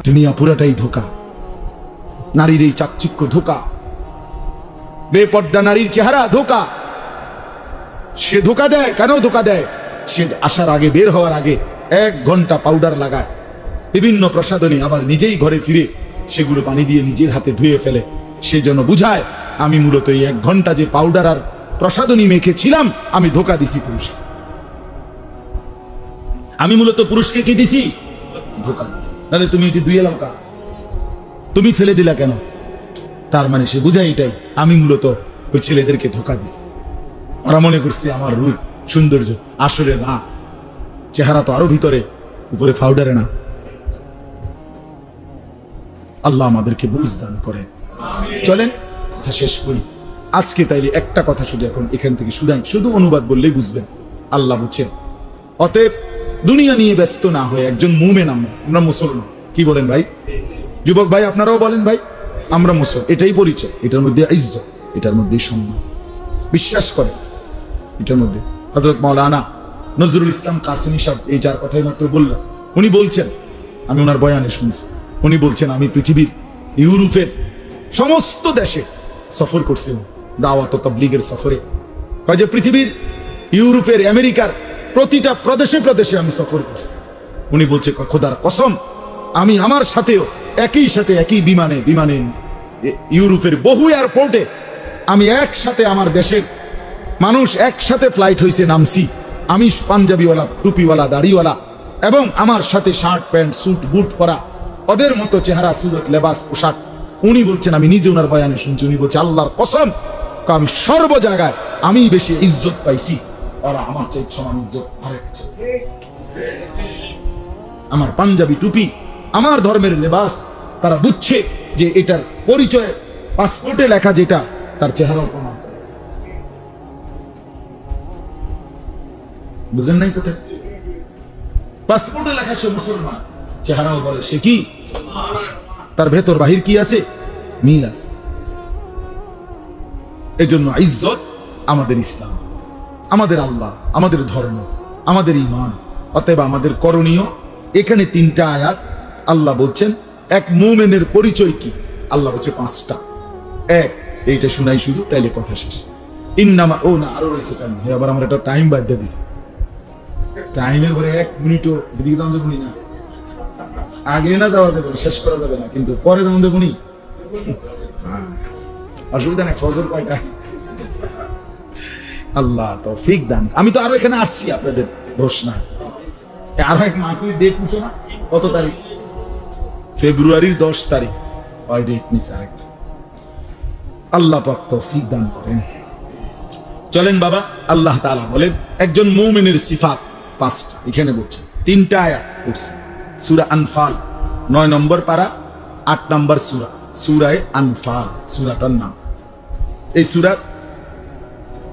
দুনিয়া পুরাটাই ধোঁকা, নারীর এই চাকচিক্য ধোঁকা, বেপর্দা নারীর চেহারা ধোঁকা। সে ধোঁকা দেয়, কেন ধোঁকা দেয়? সে আসার আগে, বের হওয়ার আগে 1 ঘন্টা পাউডার লাগায় বিভিন্ন প্রসাধনী, আবার নিজেই ঘরে ফিরে সেগুলো পানি দিয়ে নিজের হাতে ধুয়ে ফেলে। সে যেন বুঝায় আমি মূলত এই 1 ঘন্টা যে পাউডার আর প্রসাধনী মেখেছিলাম, আমি ধোঁকা দিছি পুরুষ, আমি মূলত পুরুষকে কি দিছি? ধোঁকা দিছি। নাহলে তুমি এটি ধুয়ে লাও কা, তুমি ফেলে দিলা কেন? তার মানে সে বুঝায় এটাই, আমি মূলত ওই ছেলেদেরকে ধোঁকা দিছি। ওরা মনে করছে আমার রূপ সৌন্দর্য, আসলে না, চেহারা তো আরো ভিতরে, উপরে পাউডারে না। আল্লাহ আমাদেরকে বুঝ দান করেন। চলেন কথা শেষ করি আজকে। তাইলে একটা কথা শুধু এখন এখান থেকে শুধু অনুবাদ বললেই বুঝবেন। আল্লাহ বুঝছেন। অতএব দুনিয়া নিয়ে ব্যস্ত না হয়ে একজন মুমিন, আমরা মুসলমান, কি বলেন ভাই? যুবক ভাই আপনারাও বলেন ভাই, আমরা মুসলমান, এটাই পরিচয়, এটার মধ্যে ইজ্জত, এটার মধ্যে সম্মান। বিশ্বাস করেন এটার মধ্যে। হযরত মাওলানা নজরুল ইসলাম কাসেমি সাহেব, এই যার কথাই মাত্র বললাম, উনি বলছেন, আমি ওনার বয়ানে শুনছি, উনি বলছেন আমি পৃথিবীর ইউরোপের সমস্ত দেশে সফর করছি দাওয়াত ও তাবলীগের সফরে। কয় যে পৃথিবীর ইউরোপের, আমেরিকার প্রতিটা প্রদেশে প্রদেশে আমি সফর করছি। উনি বলছে খোদার কসম, আমি আমার সাথেও একই বিমানে ইউরোপের বহু এয়ারপোর্টে আমি একসাথে, আমার দেশের মানুষ একসাথে ফ্লাইট হয়েছে, নামছি, আমি পাঞ্জাবিওয়ালা, টুপিওয়ালা, দাড়িওয়ালা, এবং আমার সাথে শার্ট প্যান্ট স্যুট বুট পরা, ওদের মতো চেহারা, সুরত, লেবাস, পোশাক। উনি বলছেন, আমি নিজে ওনার বয়ানে শুনছি, উনি বলছে আল্লাহর কসম, আমি সর্ব জায়গায় আমি বেশি ইজ্জত পাইছি, ওরা আমার চাই সমান ইজ্জত হারাচ্ছে। আমার পাঞ্জাবি টুপি, আমার ধর্মের লেবাস, তারা বুঝছে যে এটার পরিচয় পাসপোর্টে লেখা যেটা, তার চেহারাও প্রমাণ করে। বুঝেন নাই কোথায়? পাসপোর্টে লেখা সে মুসলমান, চেহারাও বলে সে কি, তার ভেতর বাহির কি আছে, মিল আছে। এজন্য ইজ্জত আমাদের ইসলাম, আমাদের আল্লাহ, আমাদের ধর্ম, আমাদের ঈমান। অতএব আমাদের করণীয়, এখানে 3টা আয়াত আল্লাহ বলছেন এক মুমিনের পরিচয় কি। আল্লাহ বলছে 5টা। এইটা শুনাই শুধু, তাইলে কথা শেষ। ইন্নামা, ও না আরো রয়েছে টাইম, আবার আমার একটা টাইম বাদ দিয়ে দিছে। টাইমের পরে 1 মিনিটও এদিকে যাওয়া যাবে না, আগে না যাওয়া যাবে, শেষ করা যাবে না, কিন্তু পরে যাওয়া যাবে নি, অসুবিধা নেই। ফজর কয়টা? আল্লাহ তৌফিক দান। আমি তো আরো এখানে আসছি, আপনাদের দোষ না। আরো এক মাহফিলের ডেট নিছো না? কত তারিখ? ফেব্রুয়ারির 10 তারিখ। ওই ডেট নিছে আরেকটা। আল্লাহ পাক তৌফিক দান করেন। চলেন বাবা, আল্লাহ তাআলা বলেন একজন মুমিনের সিফাত 5টা এখানে বলছেন। 3টা আয়াত পড়ছি সূরা আনফাল 9 নম্বর পারা 8 নম্বর সূরা, সূরায়ে আনফাল সূরাটার নাম। এই সূরার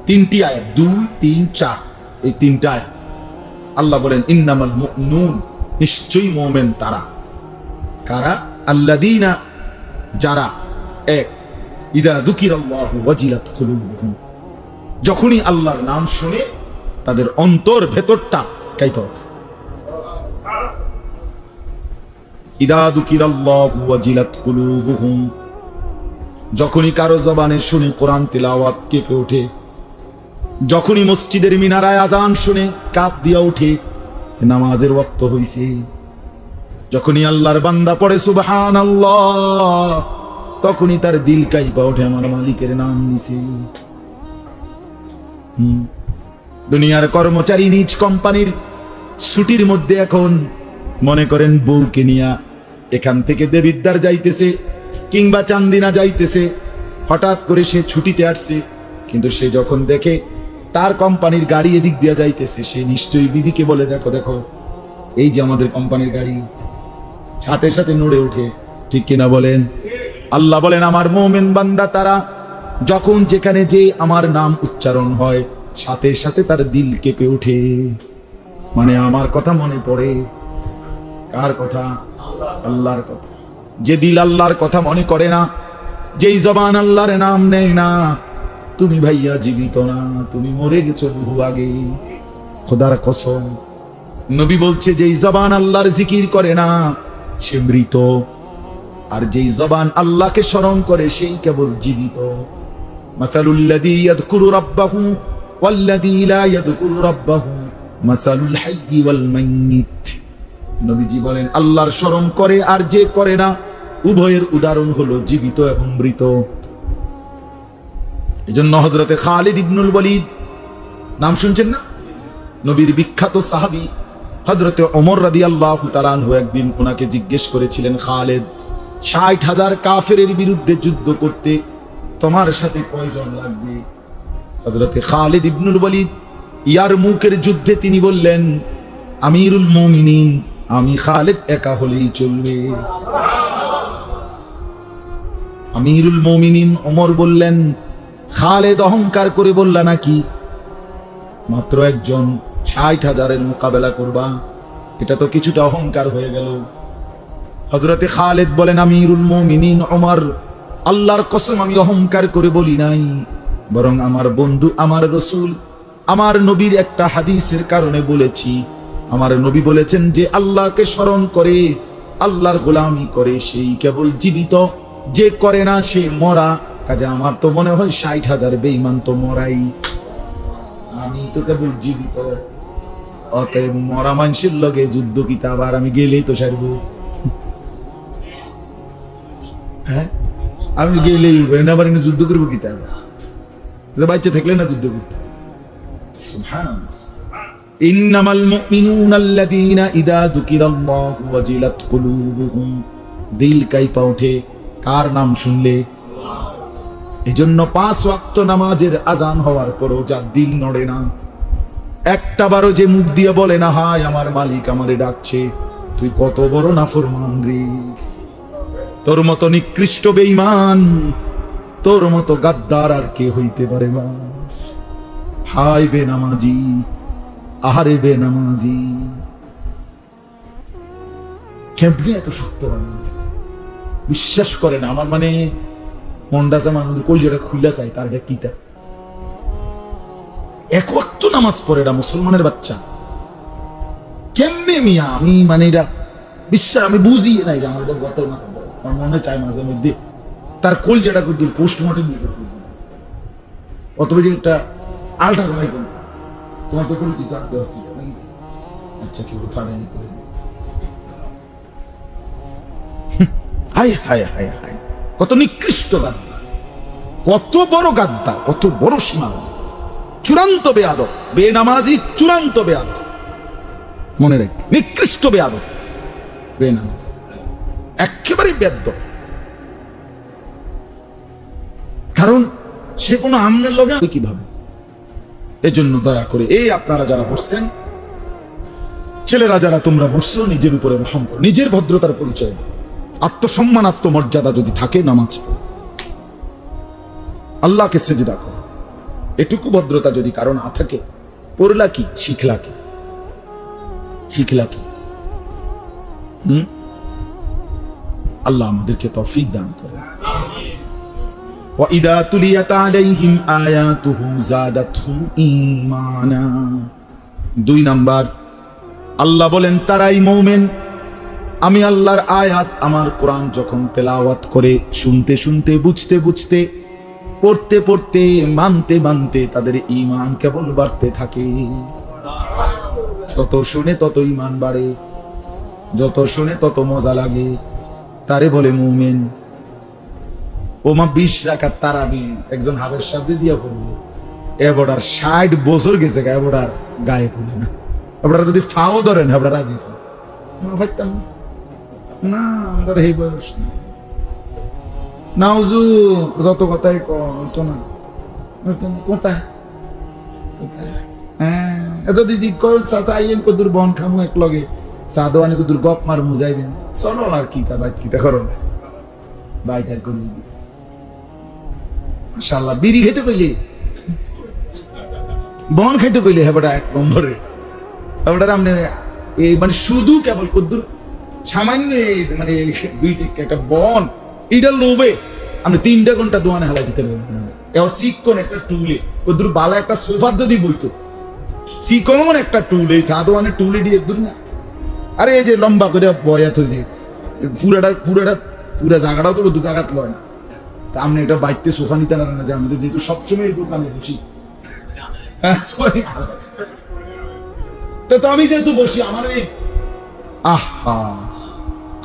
3টি আয়াত, 2, 3, 4, এই 3টা আয়াত আল্লাহ বলেন ইন্নামাল মুমিনুন, নিশ্চয়ই মুমিন তারা। কারা? আল্লাযীনা, যারা, 1 ইদা যুকিরাল্লাহু ওয়াজিলাত কুলুবুহুম, যখনই আল্লাহর নাম শুনে তাদের অন্তর ভেতরটা কাঁপে ওঠে। ইদা যুকিরাল্লাহু ওয়াজিলাত কুলুবুহুম, যখনই কারো জবানে শুনে কোরআন তিলাওয়াত কেঁপে ওঠে, যখনই মসজিদের মিনারায় আজান শুনে কাঁপ দিয়া ওঠে নামাজের ওয়াক্ত হইছে, যখনই আল্লাহর বান্দা পড়ে সুবহানাল্লাহ, তখনই তার দিল কাঁপে ওঠে, আমার মালিকের নাম নিছে। দুনিয়ার কর্মচারী নিজ কোম্পানির ছুটির মধ্যে এখন মনে করেন বউকে নিয়া এখান থেকে দেবিদ্বার যাইতেছে কিংবা চান্দিনা যাইতেছে, হঠাৎ করে সে ছুটিতে আসছে, কিন্তু সে যখন দেখে তার কোম্পানির গাড়ি এদিক দিয়া যাইতেছে, সে নিশ্চয়ই বিবিকে বলে দেখো দেখো এই যে আমাদের কোম্পানির গাড়ি, সাথে সাথে নড়ে ওঠে। ঠিক কিনা বলেন? আল্লাহ বলেন আমার মুমিন বান্দা তারা, যখন যেখানে যে আমার নাম উচ্চারণ হয় সাথে সাথে তার দিল কেঁপে ওঠে। মানে আমার কথা মনে পড়ে। কার কথা? আল্লাহর কথা। যে দিল আল্লাহর কথা মনে করে না, যেই জবান আল্লাহর নাম নেয় না, তুমি ভাইয়া জীবিত না, তুমি মরে গেছো বহু আগে। খোদার কসম, নবী বলছে যেই জবান আল্লাহর জিকির করে না, সে মৃত, আর যেই জবান আল্লাহকে স্মরণ করে সেই কেবল জীবিত। মাসালুল্লাযী ইয়াযকুরু রাব্বাহু ওয়াল্লাযী লা ইয়াযকুরু রাব্বাহু মাসালুল হাইয়্যি ওয়াল মাইয়িত। নবীজি বলেন, আল্লাহর স্মরণ করে আর যে করে না, উভয়ের উদাহরণ হলো জীবিত এবং মৃত। এজন্য হযরতে খালিদ ইবনুল ওয়ালিদ নাম শুনছেন না? নবীর বিখ্যাত সাহাবী হযরতে ওমর রাদিয়াল্লাহু তাআলা আনহু একদিন ওনাকে জিজ্ঞেস করেছিলেন, খালিদ, ৬০,০০০ কাফেরের বিরুদ্ধে যুদ্ধ করতে তোমার সাথে কয়জন লাগবে? হযরতে খালিদ ইবনুল ওয়ালিদ ইয়ারমুকের যুদ্ধে তিনি বললেন, আমিরুল মুমিনিন, আমি খালিদ একা হলেই চলবে। আমিরুল মুমিনিন ওমর বললেন, খালিদ অহংকার করে বললা নাকি মাত্র একজন ৬০,০০০-এর মোকাবেলা করবা? এটা তো কিছুটা অহংকার হয়ে গেল। হযরতে খালিদ বলেন, আমিরুল মুমিনিন ওমর, আল্লাহর কসম আমি অহংকার করে বলি নাই, বরং আমার বন্ধু, আমার রাসূল, আমার নবীর একটা হাদিসের কারণে বলেছি। আমার নবী বলেছেন যে আল্লাহকে স্মরণ করে, আল্লাহর গোলামি করে সেই কেবল জীবিত, যে করে না সে মরা। কাজে আমার তো মনে হয় ৬০,০০০ বেঈমান তো মরাই, আমি তো কেবল জীবিত। অতএব মরা মানুষের লগে যুদ্ধ কিতা, আবার আমি গেলেই তো সারব। হ্যাঁ, আমি গেলেই আবার যুদ্ধ করবো কিতা? বাচ্চা থাকলে না যুদ্ধ করতে। সুবহানাল্লাহ। ইন্নামাল মুমিনুনা আল্লাযীনা ইযা যুকিরাল্লাহু ওয়াজিলাত কুলুবুহুম, দিল কাইপা ওঠে কার নাম শুনলে। এজন্য ৫ ওয়াক্ত নামাজের আজান হওয়ার পরও যার দিল নড়ে না, একটা বারও যে মুখ দিয়ে বলে না, হায় আমার মালিক আমারে ডাকছে, তুই কত বড় নাফরমান রে। তোর মতো নিকৃষ্ট বেঈমান, তোর মতো গাদ্দার আর কে হইতে পারে? মানুষ হায় বেনামাজি, আহারে বেনামাজি, কেমনে এত শক্ত বিশ্বাস করে না। আমার মানে মনটা যেমন কলজাটা খুলে চাই, তার এটা কিটা এক ওয়াক্ত নামাজ পড়ে না মুসলমানের বাচ্চা, কেমনে মিয়া? আমি মানে এটা বিশ্বাস আমি বুঝি নাই যে আমার আমার মনে চায় মাঝে মধ্যে তার কলজাটা করতে পোস্টমর্টম অত বেশি একটা আলটা করাই করবো। তোমার তো পরিচিত আছে, আচ্ছা কেউ ফাড়াই করে। হায় হায় হায় হায়, কত নিকৃষ্ট গাদ্দার, কত বড় গাদ্দার, কত বড় সীমা, চূড়ান্ত বেয়াদব, বেনামাজি চূড়ান্ত বেয়াদব। মনে রাখ, নিকৃষ্ট বেয়াদব, বেনামাজি একেবারে বেয়াদব। কারণ সে কোনো আমনের লগে কিভাবে? এজন্য দয়া করে এই আপনারা যারা বসছেন, ছেলেরা যারা তোমরা বসছো, নিজের উপরে রহম করো, নিজের ভদ্রতার পরিচয়, আত্মসম্মান, আত্মমর্যাদা যদি থাকে, নামাজ পড়ো, আল্লাহকে সেজদা করো। এটুকু ভদ্রতা যদি কারো না থাকে, পড়লা কি, শিখলা কি, শিখলা কি? আল্লাহ আমাদেরকে তৌফিক দান করে। وَإِذَا تُلِيَتْ عَلَيْهِمْ آيَاتُهُ زَادَتْهُمْ إِيمَانًا। ২ নাম্বার, আল্লাহ বলেন তারাই মুমিন, আমি আল্লাহর আয়াত, আমার কোরআন যখন তেলাওয়াত করে, শুনতে শুনতে, বুঝতে বুঝতে, পড়তে পড়তে, মানতে মানতে তাদের ঈমান কেবল বাড়তে থাকে। যত শুনে তত ঈমান বাড়ে, যত শুনে তত মজা লাগে, তারে বলে মুমিন। ওমা ২০ রাকাত তারাবি একজন হাবের সামনে দিয়া পড়লো, এবার ৬০ বছর গেছে, এবার গায়ে পড়ে না। এবার যদি ফাও ধরেন, এবার রাজি ভাবতাম না, আমার এই বয়স না, যত কথাই কতো না কোথায় এত দিদি চাচা আইয়েন কদুর বন খামু এক লগে, চা দোয়ানি কদুর গপ মার মুজাইবেন, চলো আর কি তা বাইত কিতা করো বাইত আর করি। মাশাআল্লাহ, বিড়ি খেতে কইলে, বন খাইতে কইলে, হেবাটা ১ নম্বরে। হেবাটা আপনি এই মানে শুধু কেবল কদ্দুর সামান্য মানে ২ একটা বন, এইটা লোভে আপনি ৩টা ঘন্টা দোয়ানে হালাই দিতে পারবেন। এবার শিক্ষণ একটা টুলে কদ্দুর বালা একটা সোফার যদি বইতো, শিক্ষণ একটা টুল, এই চা দোয়ানে টুলে দিয়ে দূর না। আরে এই যে লম্বা করে বয়াত, যে পুরা জায়গাটাও তো রোদ্দুর জায়গাত লয় না। তা আপনি এটা বাইতে সোফা নিতে পারেন না যে আমি তো যেহেতু সবসময় এই দোকানে বসি, তো আমি যেহেতু বসি আমার এই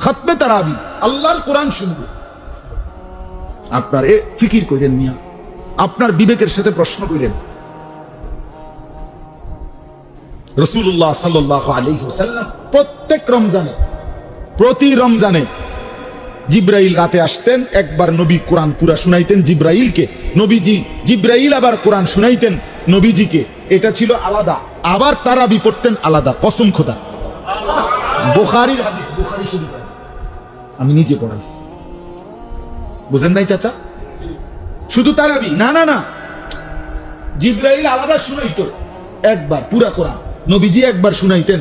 খতমে তারাবি আল্লাহর কোরআন শুনবো, আপনার এ ফিকির করেন মিয়া, আপনার বিবেকের সাথে প্রশ্ন করেন। রাসূলুল্লাহ সাল্লাল্লাহু আলাইহি ওয়াসাল্লাম প্রত্যেক রমজানে, প্রতি রমজানে জিব্রাইল রাতে আসতেন, একবার নবী কোরআন পুরা শুনাইতেন জিব্রাইলকে, নবীজি জিব্রাইল আবার কোরআন শুনাইতেন নবীজিকে। এটা ছিল আলাদা। আবার তারাবি পড়তেন আলাদা। কসম খোদা, বুখারীর হাদিস, বুখারী শরীফ আমি নিজে পড়াইছি। বুঝেন নাই চাচা? শুধু তারাবি না, না না, জিব্রাইল আলাদা শুনাইতো একবার পুরা কোরআন, নবীজি একবার শুনাইতেন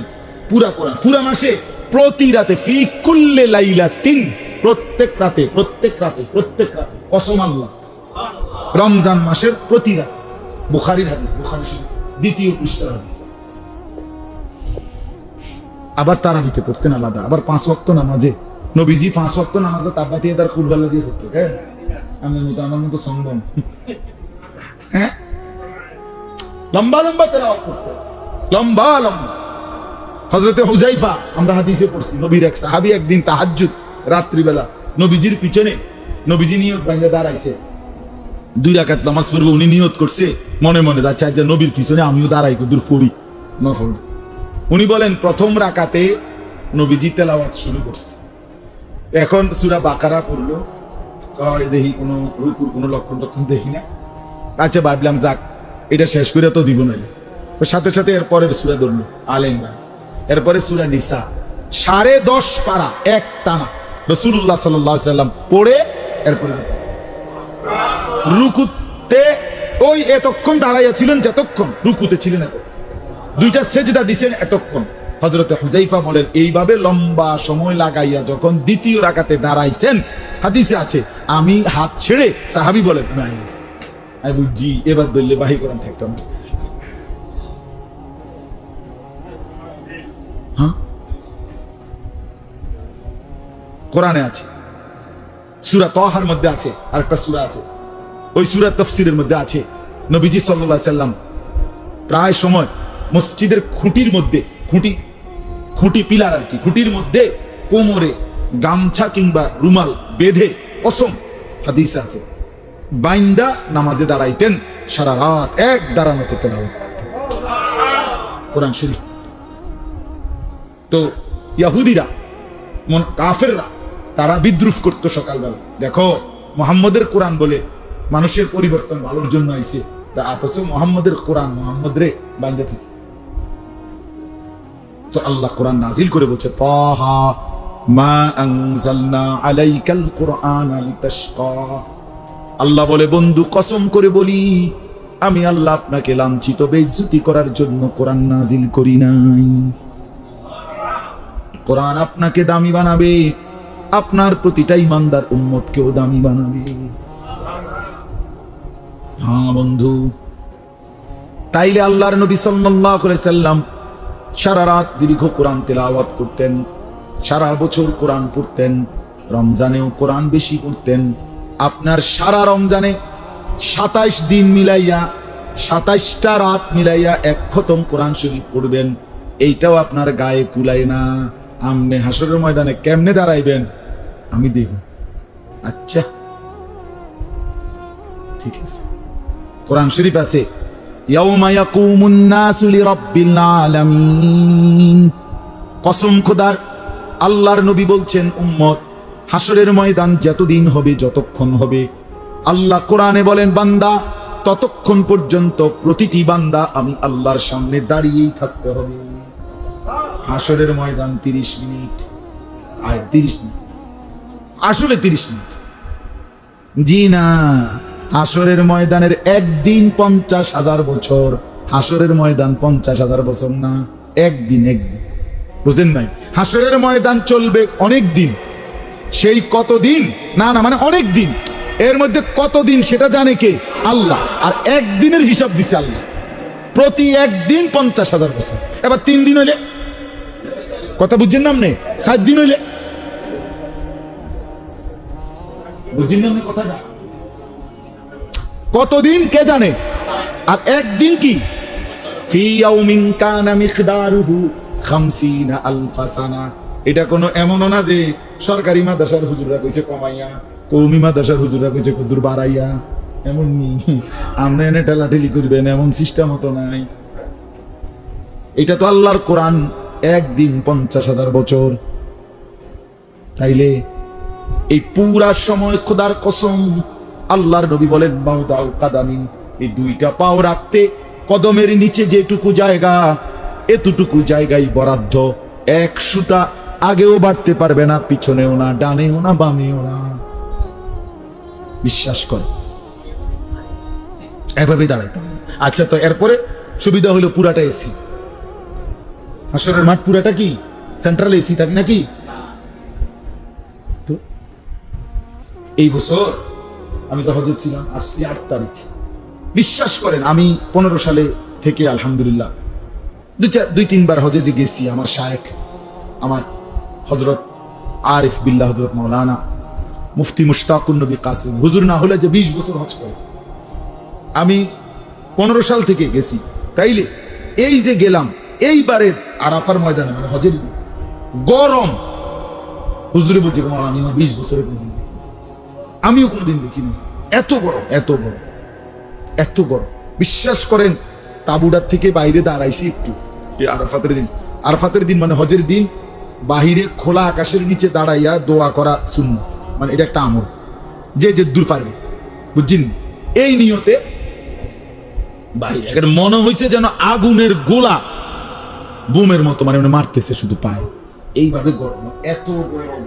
পুরা কোরআন, পুরা মাসে প্রতি রাতে, ফি কুল্লি লাইলাতিন, প্রত্যেক রাতে, প্রত্যেক রাতে, প্রত্যেক রাতে, কসম আল্লাহ, রমজান মাসের প্রতি রাতে। বুখারীর হাদিস, বুখারী শরীফ দ্বিতীয় পৃষ্ঠার হাদিস। আবার তারাবিতে পড়তেন আলাদা। আবার 5 ওয়াক্ত নামাজে নবীজি 5 ওয়াক্ত নামাজে তাব্বাতি তার কুরবালা দিয়ে পড়তো। হ্যাঁ, আমার মতো সম্ভব। হ্যাঁ, লম্বা লম্বা তেলাওয়াত করতেন, লম্বা লম্বা। হযরতে হুযায়ফা, আমরা হাদিসে পড়ছি, নবীর এক সাহাবী একদিন তাহাজ্জুদ রাত্রিবেলা নবীজির পিছনে, নবীজি নিয়ত বাইন্ধা দাঁড়াইছে 2 রাকাত নামাজ পড়বে, উনি নিয়ত করছে মনে মনে, আচ্ছা যে নবীর পিছনে আমিও দাঁড়াই দূর পড়ি নফল। উনি বলেন প্রথম রাকাতে নবীজি তেলাওয়াত শুরু করছে, এখন সূরা বাকারা পড়লো, দেখি কোনো রুকুর কোনো লক্ষণ দেখি না। আচ্ছা ভাবলাম যাক এটা শেষ করে তো দিব না, সাথে সাথে এরপরের সূরা ধরলো আলে ইমরান, এরপরে সূরা নিসা, 10.5 পারা এক টানা রাসূলুল্লাহ সাল্লাল্লাহু আলাইহি ওয়াসাল্লাম পড়ে এরপরে রুকুতে ওই এতক্ষণ দাঁড়াইয়া ছিলেন, যতক্ষণ রুকুতে ছিলেন, এত 2টা সেজদা দিছেন এতক্ষণ। হযরতে হুযায়ফা বলেন এইভাবে লম্বা সময় লাগাইয়া যখন দ্বিতীয় রাকাতে দাঁড়াইছেন, হাদিসে আছে আমি হাত ছেড়ে, সাহাবী বলেন আমি বুঝছি এবার দললে বাহি কোরআন থাকতো না। হ্যাঁ, কোরআনে আছে, সূরা তাহার মধ্যে আছে, আরেকটা সূরা আছে, ওই সূরা তাফসীরের মধ্যে আছে, নবীজি সাল্লাল্লাহু আলাইহি সাল্লাম প্রায় সময় মসজিদের খুঁটির মধ্যে, খুঁটি পিলার আর কি, খুঁটির মধ্যে কোমরে গামছা কিংবা রুমাল বেঁধে, কসম হাদিসে আছে, বাইন্দা নামাজে দাঁড়াইতেন, সারা রাত এক দাঁড়ানোতে তেলাওয়াত কোরআন শরীফ। তো ইহুদিরা, কাফেররা, তারা বিদ্রুপ করতো সকালবেলা, দেখো মুহাম্মদের কোরআন বলে মানুষের পরিবর্তন ভালোর জন্য আইছে, তা অথচ মুহাম্মদের কোরআন মুহাম্মদ রে বাইন্দা দিছে। তো আল্লাহ কোরআন নাজিল করে বলছে তাহা মা আনজালনা আলাইকাল কুরআনা লিতাশকা। আল্লাহ বলে বন্ধু কসম করে বলি আমি আল্লাহ আপনাকে লাঞ্ছিত বেইজ্জতি করার জন্য কোরআন নাজিল করি নাই। কোরআন আপনাকে দামি বানাবে, আপনার প্রতিটা ইমানদার উম্মতকেও দামি বানাবে। হ্যাঁ বন্ধু, তাইলে আল্লাহর নবী সাল্লাল্লাহু আলাইহি সাল্লাম সারা রাত দীর্ঘ কোরআন তেলাওয়াত করতেন, সারা বছর কোরআন পড়তেন, রমজানেও কোরআন বেশি পড়তেন। আপনার সারা রমজানে 27 দিন মিলাইয়া, 27টা রাত মিলাইয়া 1 খতম কোরআন শরীফ পড়বেন, এইটাও আপনার গায়ে কুলায় না। আমনে হাসরের ময়দানে কেমনে দাঁড়াইবেন আমি দেখব। আচ্ছা ঠিক আছে, কোরআন শরীফ আছে ইয়াউমা ইয়াকুমুন নাসু লিরাব্বিল আলামিন। কসম খোদার, আল্লাহর নবী বলছেন উম্মত হাসরের ময়দান যতদিন হবে, যতক্ষণ হবে, আল্লাহ কোরআনে বলেন বান্দা ততক্ষণ পর্যন্ত প্রতিটি বান্দা আমি আল্লাহর সামনে দাঁড়িয়েই থাকতে হবে। হাসরের ময়দান 30 মিনিট, 30 মিনিট, আসলে 30 মিনিট জি না, হাসরের ময়দানের একদিন 50,000 বছর। হাসরের ময়দান 50,000 বছর না, একদিন, বুঝেন নাই? হাসরের ময়দান চলবে অনেক দিন, সেই কতদিন না না মানে অনেক দিন, এর মধ্যে কতদিন সেটা জানে কে? আল্লাহ। আর একদিনের হিসাব দিছে আল্লাহ, প্রতি একদিন 50,000 বছর। এবার 3 দিন হইলে কথা বুঝছেন না, আপনি 7 দিন হইলে বুঝছেন না কথাটা? কতদিন কে জানে? আর একদিন কি? ফি ইয়াউমিন কানা মিকদারুহু 50 আলফা সানা। এটা কোনো এমনও না যে সরকারি মাদ্রাসার হুজুররা কইছে কমাইয়া, কওমি মাদ্রাসার হুজুররা কইছে কদুর বাড়াইয়া, এমন নি। আমরা এনে ঠেলাঠেলি করবেন এমন সিস্টেম তো নাই। এটা তো আল্লাহর কোরআন, একদিন 50,000 বছর। তাইলে এই পুরা সময় খোদার কসম, আল্লাহর নবী বলেন মাউদাউ কাদামিন, এই দুইটা পাও রাখতে কদমের নিচে যেটুকু জায়গা, এতটুকু জায়গায় বরাদ্দ। এক সুতা আগেও বাড়তে পারবে না, পিছনেও না, ডানেও না, বামেও না। বিশ্বাস করে এভাবে দাঁড়াইতে হবে। আচ্ছা, তো এরপরে সুবিধা হলো পুরাটা এসি। হাসরের মাঠ পুরাটা কি সেন্ট্রাল এসি থাকে নাকি? তো এই বছর আমি তো হজে ছিলাম, আসছি 8 তারিখ। বিশ্বাস করেন আমি 15 সালে থেকে আলহামদুলিল্লাহ 2-3 বার হজে যে গেছি। আমার শায়েখ, আমার হজরত আরিফ বিল্লাহ হজরত মৌলানা মুফতি মুশতাকুন নবী কাসিম হুজুর না হলে যে 20 বছর হজ করে, আমি 15 সাল থেকে গেছি। তাইলে এই যে গেলাম, এইবারের আরাফার ময়দানে মানে হজের দিন গরম, হুজুরে বলছে আমি 20 বছরে কোনদিন দেখিনি, আমিও কোনোদিন দেখিনি এত গরম, এত গরম, এত গরম। বিশ্বাস করেন তাবুডার থেকে বাইরে দাঁড়াইছি একটু, আরাফাতের দিন, আরাফাতের দিন মানে হজের দিন, বাহিরে খোলা আকাশের নিচে দাঁড়াইয়া দোয়া করা সুন্নত, মানে এটা একটা আমল, যে দূর পারবে, বুঝছেন? এই নিয়তে বাইরে এখন মনে হয়েছে যেন আগুনের গোলা বুমের মতো মানে মারতেছে শুধু পায়ে, এইভাবে গরম, এত গরম।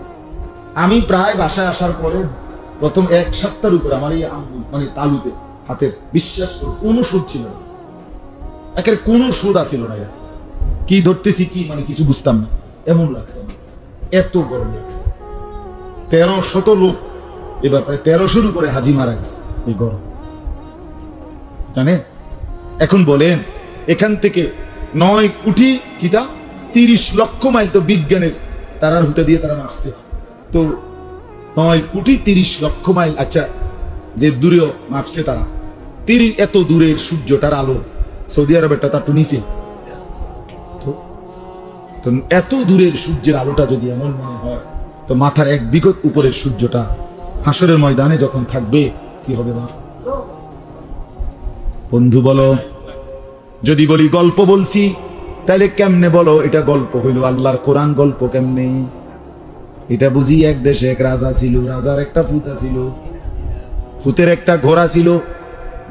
আমি প্রায় বাসায় আসার পরে প্রথম 1 সপ্তাহের উপরে আমার এই আঙ্গুল মানে তালুতে হাতের, বিশ্বাস করুন কোনো সুদ ছিল না, একের কোনো সুদ আছিল না। এটা কি ধরতেছি কি মানে কিছু বুঝতাম না, এমন লাগছে, এত গরম লাগছে। 1300 লোক, এবার প্রায় 1300-র উপরে হাজি মারা গেছে এই গরম, জানেন? এখন বলেন এখান থেকে 9 কোটি কিতা 30 লক্ষ মাইল তো বিজ্ঞানের তারার হুতে দিয়ে তারা মারছে, তো 9 কোটি 30 লক্ষ মাইল। আচ্ছা, যে দূরেও মাপছে তারা, এত দূরের সূর্যটার আলো সৌদি আরবেরটা তার নিচে, তো এত দূরের সূর্যের আলোটা যদি এমন মনে হয়, তো মাথার 1 বিগত উপরের সূর্যটা হাসরের ময়দানে যখন থাকবে কি হবে? বন্ধু বলো, যদি বলি গল্প বলছি তাহলে কেমনে বলো এটা গল্প হইল? আল্লাহর কোরআন গল্প কেমনে? এটা বুঝি এক দেশে এক রাজা ছিল, রাজার একটা ফুতা ছিল, ফুতের একটা ঘোড়া ছিল।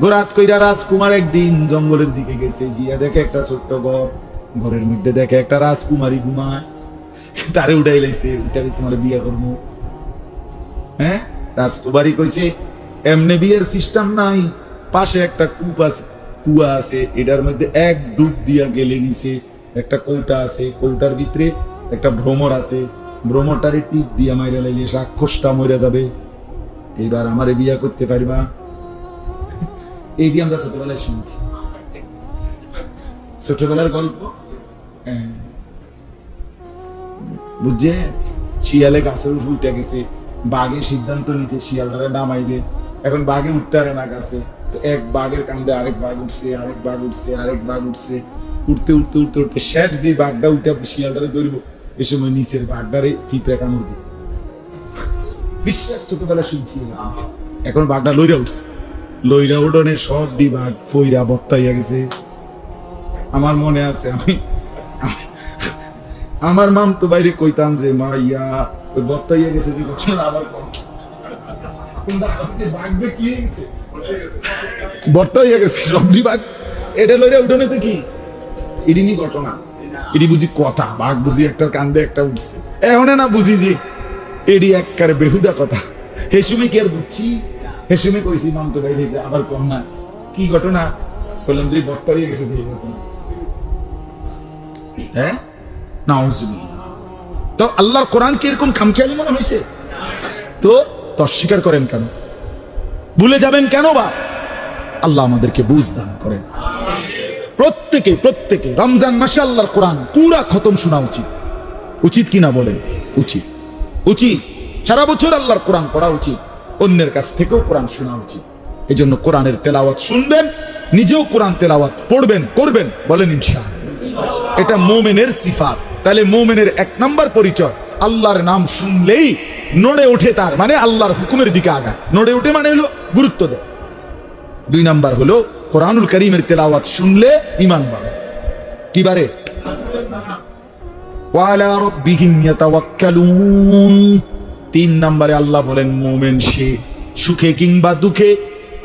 ঘোড়াত কইরা রাজকুমার একদিন জঙ্গলের দিকে গেছে, গিয়া দেখে একটা ছোট্ট ঘর, ঘরের মধ্যে দেখে একটা রাজকুমারী ঘুমায়, তারে উঠাই লাইছে, উঠাই তোমার বিয়ে করবো। হ্যাঁ, রাজকুমারী কইছে এমনি বিয়ের সিস্টেম নাই, পাশে একটা কুয়া আছে, এটার মধ্যে 1 ডুব দিয়া গেলে নিচে একটা কৌটা আছে, কৌটার ভিতরে একটা ভ্রমর আছে, ভ্রমরটারে টিপ দিয়া মাইরা লাইলে রাক্ষসটা মরে যাবে, এবার আমারে বিয়া করতে পারবা। এইটি আমরা ছোটবেলায় শুনছি, ছোটবেলার গল্প। বুঝছে? শিয়ালে গাছের উপর উঠে গেছে, বাঘে সিদ্ধান্ত নিছে শিয়ালটারে নামাইবে, এখন বাঘে উঠতে পারে না গাছে, তো এক বাঘের কান্দে আরেক বাঘ উঠছে, আরেক বাঘ উঠছে, আরেক বাঘ উঠছে, উঠতে উঠতে উঠতে উঠতে শেষ যে বাঘটা উঠে শিয়ালটারে ধরবো, এ সময় নিচের বাঘটারে পিঁপড়ে কামড় দিছে। বিশ্বাস, ছোটবেলা শুনছি। এখন বাঘটা লইরা উঠছে, লইরা উঠনে সব দি বাঘ ফইরা বত্তাইয়া গেছে। আমার মনে আছে আমার মাম তো বাইরে কইতাম যে মা ইয়া ওই বত্তাইয়া গেছে, যে ঘটনা আবার বাঘ যে কি গেছে, বত্তাইয়া গেছে সবদি বাঘ, এটা লইরা উঠনে তো কি এদিনই ঘটনা, এটি বুঝি কথা, বাঘ বুঝি একটার কান্দে একটা উঠছে, এখন না বুঝি যে এটি একবারে বেহুদা কথা। হেসুমে কি আর বুঝছি, হেসুমে কইছি মাম তো বাইরে যে আবার কম না কি ঘটনা, বললাম যে বত্তাইয়া গেছে ঘটনা। হ্যাঁ, তো আল্লাহর কোরআন কি এরকম খামখেয়ালি মনে হয়েছে? তো অস্বীকার করেন কেন, ভুলে যাবেন কেন? বা আল্লাহ আমাদেরকে বুঝ দান করেন। প্রত্যেকে রমজান মাসে আল্লাহর কোরআন পুরা খতম শোনা উচিত, উচিত কিনা বলেন? উচিত, উচিত। সারা বছর আল্লাহর কোরআন পড়া উচিত, অন্যের কাছ থেকেও কোরআন শোনা উচিত। এই জন্য কোরআনের তেলাওয়াত শুনবেন, নিজেও কোরআন তেলাওয়াত পড়বেন, করবেন, বলেন ইনশাআল্লাহ। এটা মোমেনের সিফাত। তাহলে মোমেনের 1 নাম্বার পরিচয়, আল্লাহর নাম শুনলেই নড়ে ওঠে, তার মানে আল্লাহর হুকুমের দিকে আগায়। নড়ে ওঠে মানে হলো গুরুত্ব দেয়। 2 নাম্বার হলো কোরআনুল কারীমের তেলাওয়াত শুনলে ঈমান বাড়ে। কি বাড়ে? ওয়ালা রাব্বিহিম ইয়াতাওয়াক্কালুন। 3 নম্বরে আল্লাহ বলেন মুমিন সে সুখে কিংবা দুঃখে,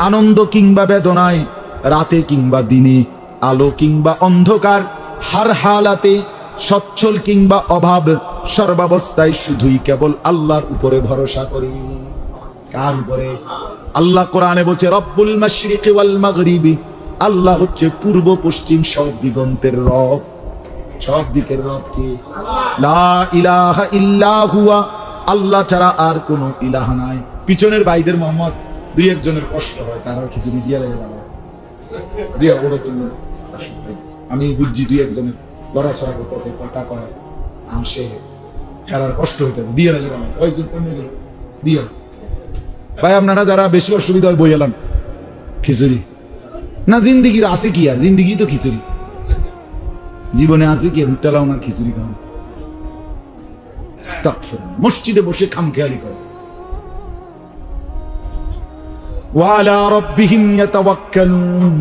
আনন্দ কিংবা বেদনায়, রাতে কিংবা দিনে, আলো কিংবা অন্ধকার, হার হালাতে, সচ্ছল কিংবা অভাব, সর্বাবস্থায় শুধুই কেবল আল্লাহর উপরে ভরসা করি। কার উপরে? আল্লাহ কোরআনে বলছে রব্বুল মাশরিকি ওয়াল মাগরিবি, আল্লাহ হচ্ছে পূর্ব পশ্চিম সব দিগন্তের রব। সব দিকের রব কি? লা ইলাহা ইল্লা হুয়া, আল্লাহ ছাড়া আর কোনো ইলাহ নাই। পিছনের ভাইদের মোহাম্মদ 2-1 জনের কষ্ট হয়, তারা খিচুড়ি দিয়া লাগে দিয়া ওরা তুমি আমি বুঝছি 2-1 জনের লড়াচড়া করতেছে, কথা কয়, আসে হেরার কষ্ট হইতেছে, দিয়ে লাগে ওইজন কমে গেল দিয়া। ভাই আপনারা যারা বেশি অসুবিধা হয় বই এলাম খিচুড়ি না, জিন্দিগির আছে কি আর? জিন্দিগি তো খিচুড়ি, জীবনে আছে কি আর? উত্তালাও না খিচুড়ি খাওয়া। মসজিদে বসে খামখেয়ালি করে। ওয়ালা রাব্বিহিম ইয়াতাওয়াক্কালুন,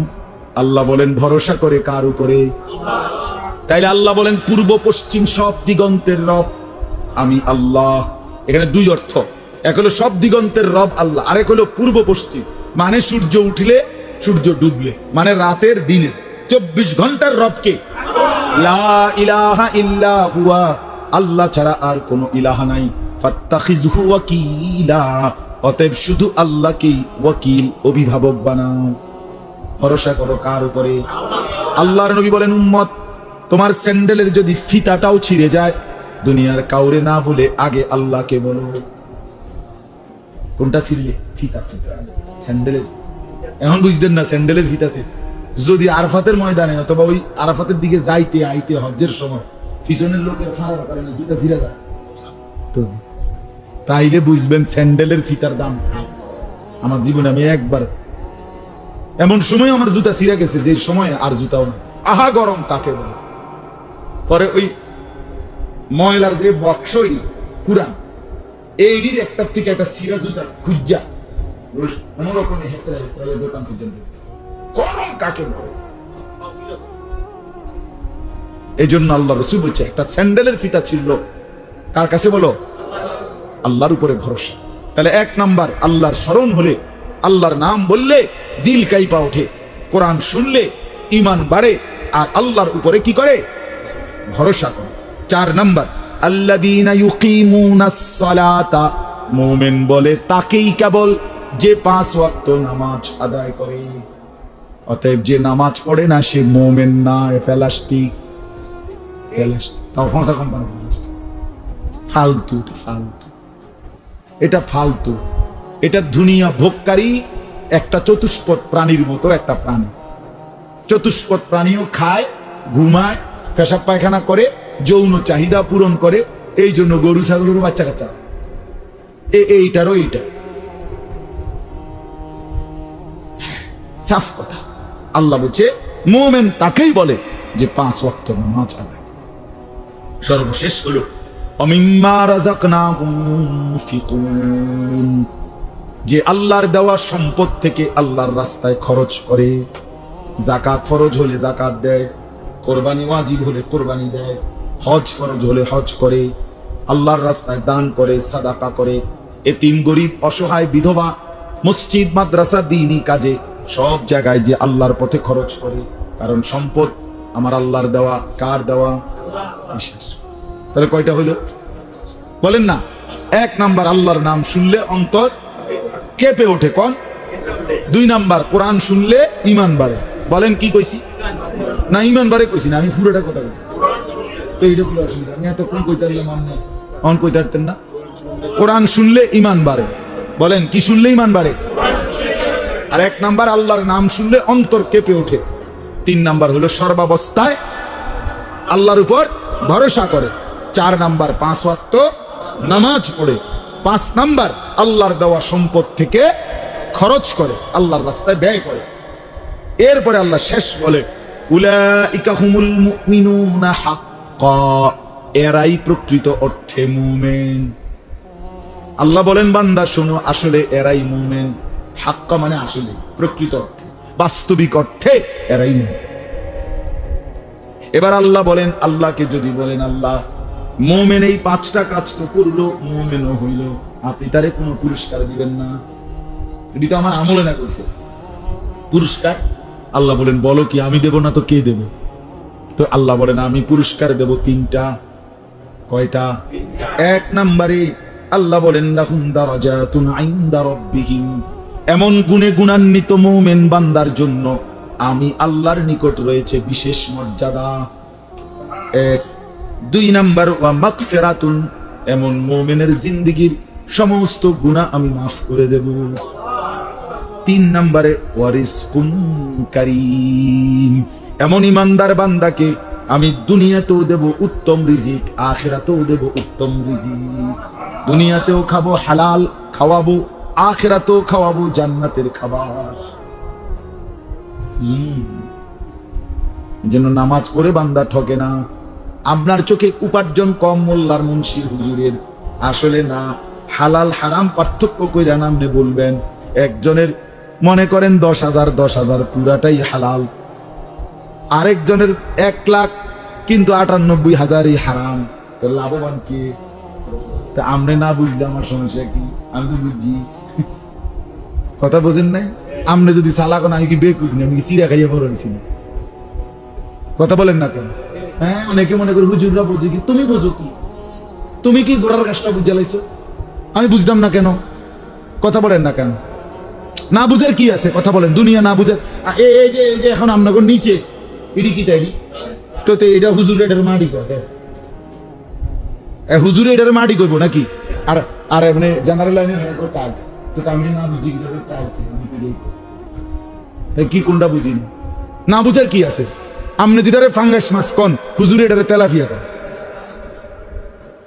আল্লাহ বলেন ভরসা করে কার উপরে? তাইলে আল্লাহ বলেন পূর্ব পশ্চিম সব দিগন্তের রব আমি আল্লাহ। এখানে 2 অর্থ, এক হলো সব দিগন্তের রব আল্লাহ, আরেক হলো পূর্ব পশ্চিম, মানে সূর্য উঠলে সূর্য ডুবলে, মানে রাতের দিনের 24 ঘন্টার রবকে। লা ইলাহা ইল্লা হুয়া, আল্লাহ ছাড়া আর কোনো ইলাহা নাই। ফাত্তাখিযহু ওয়াকিলা, অতএব শুধু আল্লাহকেই ওয়াকিল, অভিভাবক বানাও। ভরসা করো কার উপরে? আল্লাহর নবী বলেন উম্মত তোমার স্যান্ডেলের যদি ফিতাটাও ছিঁড়ে যায়, দুনিয়ার কাউরে না বলে আগে আল্লাহকে বলো। কোনটা ছিঁড়লে? ফিতা। স্যান্ডেলের এখন বুঝতেন না স্যান্ডেলের ফিতা ছিল। যদি আরাফাতের ময়দানে অথবা ওই আরাফাতের দিকে যাইতে আইতে হজ্জের সময় পিছনের লোকের ফাড়ার কারণে ফিতা ছিঁড়ে যায়, তো তাইলে বুঝবেন স্যান্ডেলের ফিতার দাম। আমার জীবনে আমি একবার এমন সময় আমার জুতা ছিঁড়ে গেছে যে সময় আর জুতাও না। আহা গরম কাকে বলে। পরে ওই ময়লার যে বক্সই কুরআন এইটির একটার থেকে একটা ছিঁড়া জুতা খুঁজা কোনোরকমে হেসে হেসে দোকান পর্যন্ত গরম কাকে বলে। এই জন্য আল্লাহ রাসূল বলছে একটা স্যান্ডেলের ফিতা ছিল কার কাছে বলো? আল্লাহর উপরে ভরসা। তাহলে 1 নাম্বার আল্লাহর স্মরণ হলে, আল্লাহর নাম বললে দিল কাইপা ওঠে, কোরআন শুনলে ঈমান বাড়ে, আর আল্লাহর উপরে কি করে? ভরসা করে। 4 নাম্বার আল্লাযীনা ইউকিমুনাস সালাতা, মুমিন বলে তাকেই কেবল যে 5 ওয়াক্ত নামাজ আদায় করে। অতএব যে নামাজ পড়ে না সে মুমিন না, প্লাস্টিক তাও ফাঁসা কোম্পানি ফালতু। এটা ফালতু, এটা দুনিয়া ভোগকারী একটা চতুষ্পদ প্রাণীর মতো একটা প্রাণী। চতুষ্পদ প্রাণীও খায়, ঘুমায়, পেশাব পায়খানা করে, যৌন চাহিদা পূরণ করে। এই জন্য গরু ছাগলেরও বাচ্চা কাচ্চা, এইটারও এইটা সাফ কথা। আল্লাহ বলছে মুমিন তাকেই বলে যে 5 ওয়াক্ত নামাজ আদায়। সর্বশেষ হলো অমিম্মা রাযাকনাহুম ইউনফিকুন, যে আল্লাহর দেওয়া সম্পদ থেকে আল্লাহর রাস্তায় খরচ করে। যাকাত ফরজ হলে যাকাত দেয়, কোরবানি ওয়াজিব হলে কোরবানি দেয়, হজ ফরজ হলে হজ করে, আল্লাহর রাস্তায় দান করে, সাদাকা করে, এতিম গরিব অসহায় বিধবা, মসজিদ মাদ্রাসা দ্বীনি কাজে সব জায়গায় যে আল্লাহর পথে খরচ করে। কারণ সম্পদ আমার আল্লাহর দেওয়া। কার দেওয়া? বিশ্বাস। তাহলে কয়টা হইল বলেন না? 1 নাম্বার আল্লাহর নাম শুনলে অন্তর কেঁপে ওঠে। কোন? 2 নাম্বার কোরআন শুনলে ঈমান বাড়ে। বলেন কি কইছি? না ঈমান বাড়ে কইছি না, আমি পুরোটা কথা বলছি। তো এইটা কি অসুবিধা? আমি এতক্ষণ কইতে পারলাম না, অন কইতে পারতেন না? কোরআন শুনলে ঈমান বাড়ে। বলেন কি শুনলে ঈমান বাড়ে? আর 1 নাম্বার আল্লাহর নাম শুনলে অন্তর কেঁপে ওঠে। 3 নাম্বার হলো সর্বাবস্থায় আল্লাহর উপর ভরসা করে। 4 নাম্বার 5 ওয়াক্ত নামাজ পড়ে। 5 নাম্বার আল্লাহর দেওয়া সম্পদ থেকে খরচ করে, আল্লাহর রাস্তায় ব্যয় করে। এরপরে আল্লাহ শেষ বলে, উলাইকা হুমুল মুমিনুনা হাক্কা, এরাই প্রকৃত অর্থে মুমিন। আল্লাহ বলেন, বান্দা শোনো, আসলে এরাই মুমিন। হাক্কা মানে আসলে, প্রকৃত অর্থে, বাস্তবিক অর্থে এরাই মুমিন। এবার আল্লাহ বলেন, আল্লাহকে যদি বলেন, আল্লাহ মুমিন এই 5টা কাজ তো করলো, মুমিনও হইল, আপনি তারে কোনো পুরস্কার দিবেন না? এটি তো আমার আমলে না করছে পুরস্কার। আল্লাহ বলেন, বলো কি, আমি দেব না তো কে দেব? তো আল্লাহ বলেন, আমি পুরস্কার দেব 3টা। কয়টা? 1 নম্বরে আল্লাহ বলেন, লাহুম দারাজাতুন ইনদা রাব্বিহিম, এমন গুণে গুণান্বিত মুমিন বান্দার জন্য আমি আল্লাহর নিকট রয়েছে বিশেষ মর্যাদা। 1। 2 নম্বর, ওয়া মাগফিরাতুন, এমন মুমিনের জিন্দেগীর সমস্ত গুনাহ আমি মাফ করে দেব। 3 নম্বরে, ওয়া রিজকুন কারীম, এমন ইমানদার বান্দাকে আমি দুনিয়াতেও দেব উত্তম রিজিক, আখিরাতেও দেব উত্তম রিজিক। দুনিয়াতেও খাবো হালাল খাওয়াবো, আখিরাতেও খাওয়াবো জান্নাতের খাবার। যেন নামাজ পড়ে বান্দা ঠকে না। আপনার চোখে উপার্জন কম মোল্লার মুন্সির হুজুরের, আসলে না। হালাল হারাম পার্থক্য কইরা নামনে বলবেন। একজনের মনে করেন 10,000 পুরাটাই হালাল, আরেকজনের 1 লাখ কিন্তু 98,000ই হারাম। তো লাভবান কে? তা আমরা না বুঝলে আমার সমস্যা কি? আমি তো বুঝছি। কথা বোঝেন নাই? আপনি যদি সালাক না, আমি কি বেকুব না? আমি কি চিরা খাইয়া বড় হয়েছি? কথা বলেন না কেন? হ্যাঁ, অনেকে মনে করে হুজুররা বোঝে কি, তুমি বোঝো কি? তুমি কি গোড়ার গাছটা বুঝে লাইছো? আমি বুঝলাম না কেন? কথা বলেন না কেন? না বুঝার কি আছে? কথা বলেন। দুনিয়া না বুঝার, এই যে এখন আপনার নিচে এটি কি তাই তো এটা হুজুর এটার মাটি করে, হুজুর এটার মাটি করবো নাকি? আর আর মানে জেনারেল লাইনে টাইলস, তো আমি না বুঝি টাইলস কি, কোনটা বুঝি না বুঝার কি আছে? আপনি যেটারে ফাঙ্গাস মাছ কন, হুজুর এটারে তেলাপিয়া কন,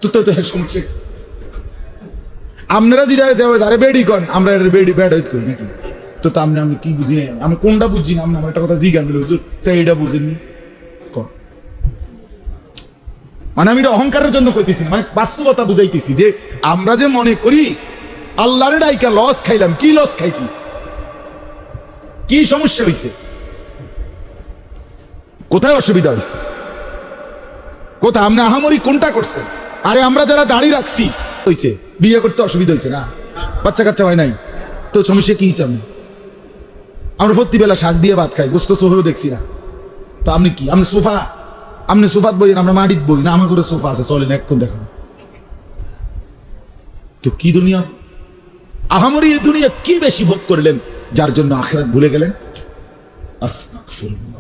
তো তো সমস্যা। আপনারা যেটা যারা বেডি কন, আমরা বেডি ব্যাড হইতে করি নাকি? তো আমি কি বুঝি না, আমি কোনটা বুঝছি না? আপনি আমার একটা কথা জিজ্ঞাসা করলে, হুজুর স্যার এটা বুঝেননি কন। মানে আমি এটা অহংকারের জন্য কইতেছি, মানে বাস্তবতা বুঝাইতেছি যে আমরা যে মনে করি আল্লাহর ডাইকা লস খাইলাম, কি লস খাইছি? কি সমস্যা হয়েছে? কোথায় অসুবিধা হয়েছে? কোথায় আপনি আহামরি কোনটা করছেন? আরে আমরা যারা দাড়ি রাখছি হয়েছে, বিয়ে করতে অসুবিধা হয়েছে না? বাচ্চা কাচ্চা হয় নাই, তো সমস্যা কি হিসাব? আমরা প্রতিবেলা শাক দিয়ে ভাত খাই, গোস্ত সোহেও দেখছি না। তো আপনি কি, আপনি সোফা, আপনি সোফাত বই, আমরা মাটিত বই না? আমার ঘরে সোফা আছে, চলেন এখন দেখান। তো কি দুনিয়া, আহামরি দুনিয়া কি বেশি ভোগ করলেন যার জন্য আখিরাত ভুলে গেলেন? আস্তাগফিরুল্লাহ।